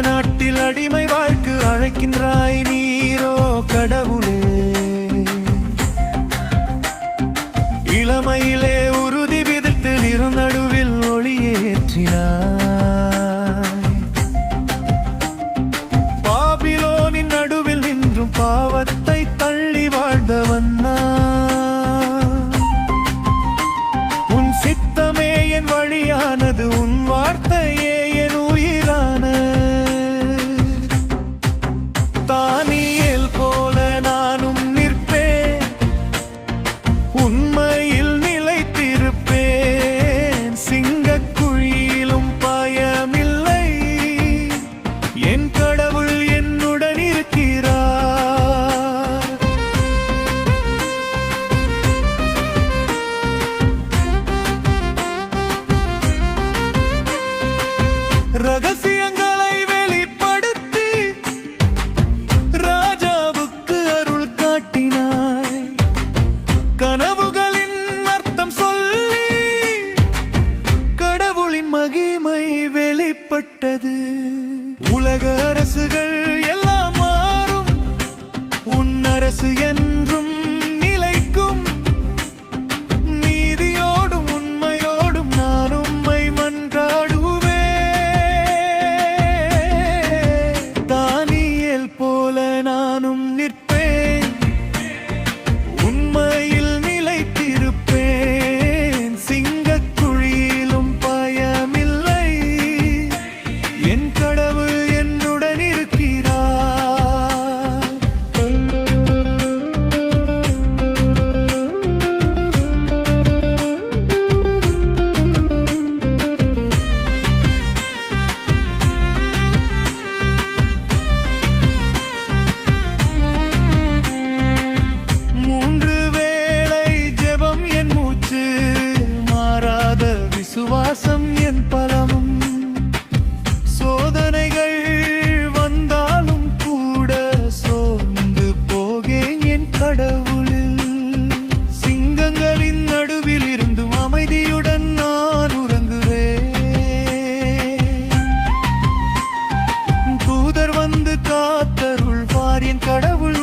நாட்டில் அடிமை வாழ்க்கு அழைக்கின்றாய் நீரோ கடவுளே. இளமையிலே உறுதி விதித்து நடுவில் ஒளியேற்றினாய். பாபிலோனின் நடுவில் நின்றும் பாவத்தை தள்ளி வாழ்ந்தவன் உன் சித்தமே என் வழியானது, உன் வார்த்தையே என் உயிரான. தானியேல் போல நானும் நிற்பேன், உண்மையில் நிலைத்திருப்பேன். சிங்கக் குழியிலும் பயமில்லை, என் கடவுள் என்னுடன் இருக்கிறார். ரகசியங்களை வெளிப்படுத்தி ராஜாவுக்கு அருள் காட்டினாய். கனவுகளின் அர்த்தம் சொல்லி கடவுளின் மகிமை வெளிப்பட்டது. உலக அரசுகள் எல்லாம் மாறும், உன் அரசு என்றும் நிலைக்கும். நீதியோடும் உண்மையோடும் நான் உம்மை மன்றாடுவேன். தானியேல் போல நானும் நிற்பேன், உண்மையில் நிலைத்திருப்பேன். சிங்கக் குழியிலும் பயமில்லை, என் கடவுள் என்னுடன் இருக்கிறார். மூன்று வேளை ஜெபம் என் மூச்சு, மாறாத விசுவாசம் என் பலமும். சோதனைகள் வந்தாலும் கூட சோர்ந்து போகேன் என் கடவுளில். சிங்கங்களின் நடுவில் இருந்தும் அமைதியுடன் நான் உறங்குவேன். தூதர் வந்து காத்தருள்வார், என் கடவுள்